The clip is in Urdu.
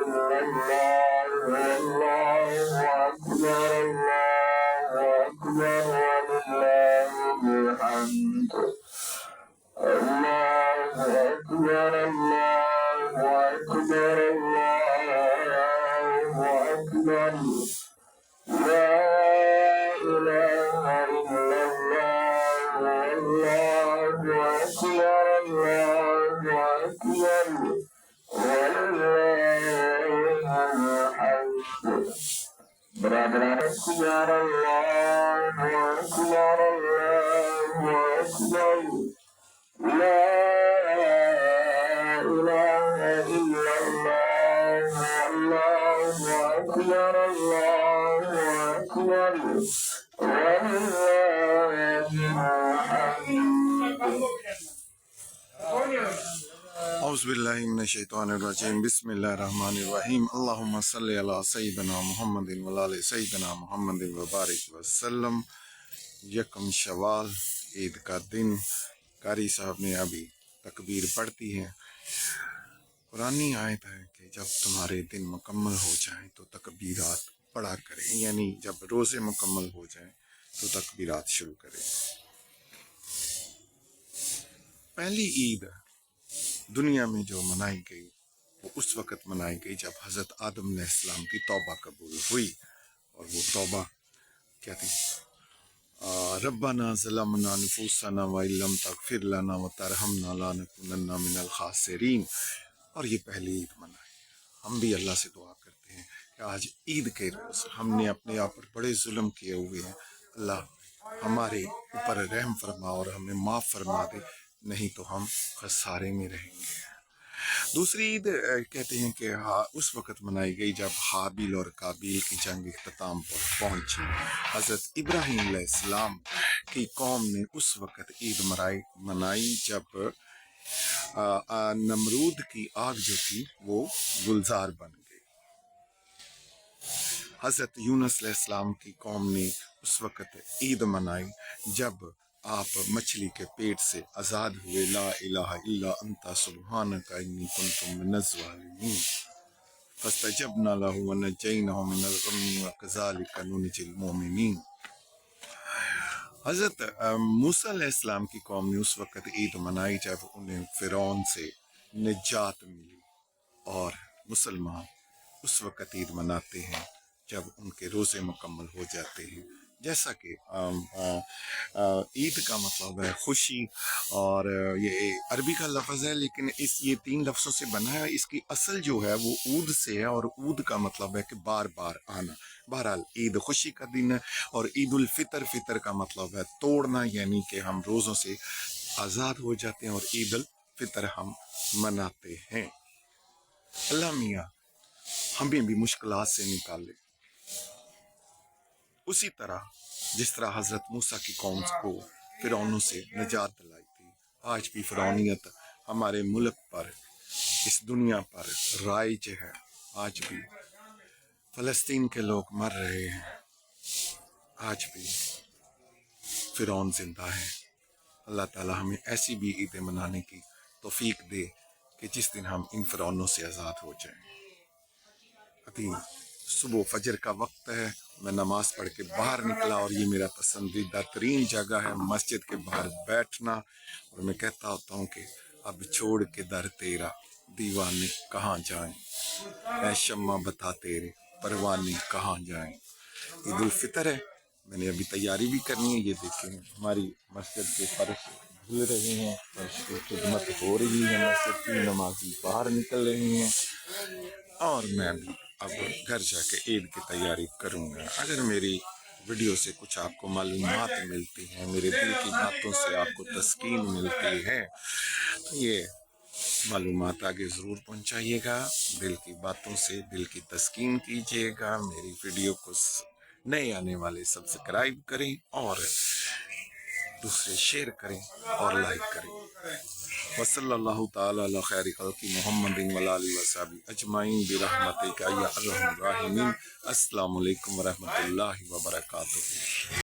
إلا الله والله أكبر الله أكبر ولله الحمد الله أكبر الله أكبر الله أكبر لا إله إلا الله والله أكبر الله أكبر ولله الحمد برادران أكبر الله أكبر الله أكبر لا إله إلا الله والله أكبر الله أكبر ولله الحمد اعوذ باللہ من الشیطان الرجیم بسم اللہ الرحمن الرحیم اللہم صلی علی سیدنا محمد وعلی سیدنا محمد وبارک وسلم۔ یکم شوال عید کا دن، قاری صاحب نے ابھی تکبیر پڑھتی ہے۔ قرآنی آیت ہے کہ جب تمہارے دن مکمل ہو جائیں تو تکبیرات پڑھا کریں، یعنی جب روزے مکمل ہو جائیں تو تکبیرات شروع کریں۔ پہلی عید دنیا میں جو منائی گئی وہ اس وقت منائی گئی جب حضرت آدم علیہ السلام کی توبہ قبول ہوئی، اور وہ توبہ کیا تھی؟ ربنا ظلمنا نفوسنا وإن لم تغفر لنا وترحمنا لنكونن من الخاسرین، اور یہ پہلی عید منائی۔ ہم بھی اللہ سے دعا کرتے ہیں کہ آج عید کے روز ہم نے اپنے آپ پر بڑے ظلم کیے ہوئے ہیں، اللہ ہمارے اوپر رحم فرما اور ہمیں معاف فرما دے، نہیں تو ہم خسارے میں رہیں گے۔ دوسری عید کہتے ہیں کہ اس وقت منائی گئی جب حابیل اور قابیل کی جنگ اختتام پر پہنچی۔ حضرت ابراہیم علیہ السلام کی قوم نے اس وقت عید منائی جب نمرود کی آگ جو تھی وہ گلزار بن گئی۔ حضرت یونس علیہ السلام کی قوم نے اس وقت عید منائی جب آپ مچھلی کے پیٹ سے آزاد ہوئے، لا الہ الا انت سبحانک انی کنت من الظالمین، فاستجبنا له ونجیناه من الغم وکذلک ننجی المؤمنین۔ حضرت موسیٰ علیہ السلام کی قوم نے اس وقت عید منائی جب انہیں فرعون سے نجات ملی، اور مسلمان اس وقت عید مناتے ہیں جب ان کے روزے مکمل ہو جاتے ہیں۔ جیسا کہ عید کا مطلب ہے خوشی، اور یہ عربی کا لفظ ہے لیکن یہ 3 لفظوں سے بنا ہے۔ اس کی اصل جو ہے وہ عود سے ہے، اور عود کا مطلب ہے کہ بار بار آنا۔ بہرحال عید خوشی کا دن ہے، اور عید الفطر، فطر کا مطلب ہے توڑنا، یعنی کہ ہم روزوں سے آزاد ہو جاتے ہیں، اور عید الفطر ہم مناتے ہیں۔ اللہ میاں ہمیں بھی مشکلات سے نکالے، اسی طرح جس طرح حضرت موسیٰ کی قوم کو فرعونوں سے نجات دلائی تھی۔ آج بھی فرعونیت ہمارے ملک پر، اس دنیا پر رائج ہے۔ آج بھی فلسطین کے لوگ مر رہے ہیں، آج بھی فرعون زندہ ہے۔ اللہ تعالی ہمیں ایسی بھی عیدیں منانے کی توفیق دے کہ جس دن ہم ان فرعونوں سے آزاد ہو جائیں۔ ابھی صبح فجر کا وقت ہے، میں نماز پڑھ کے باہر نکلا، اور یہ میرا پسندیدہ ترین جگہ ہے مسجد کے باہر بیٹھنا، اور میں کہتا ہوتا ہوں کہ اب چھوڑ کے در تیرا دیوانے کہاں جائیں، اے شمع بتا تیرے پروانے کہاں جائیں۔ عید الفطر ہے، میں نے ابھی تیاری بھی کرنی ہے۔ یہ دیکھیں ہماری مسجد کے فرش دھل رہے ہیں، فرش کی خدمت ہو رہی ہے، مسجد کی نمازی باہر نکل رہے ہیں، اور میں بھی اب گھر جا کے عید کی تیاری کروں گا۔ اگر میری ویڈیو سے کچھ آپ کو معلومات ملتی ہیں، میرے دل کی باتوں سے آپ کو تسکین ملتی ہے، تو یہ معلومات آگے ضرور پہنچائیے گا۔ دل کی باتوں سے دل کی تسکین کیجیے گا۔ میری ویڈیو کو نئے آنے والے سبسکرائب کریں، اور دوسرے شیئر کریں اور لائک کریں۔ وصلی اللہ تعالی علی خیر خلق محمد وعلی آلہ وصحبہ اجمعین برحمتک یا ارحم الراحمین۔ السلام علیکم ورحمۃ اللہ وبرکاتہ۔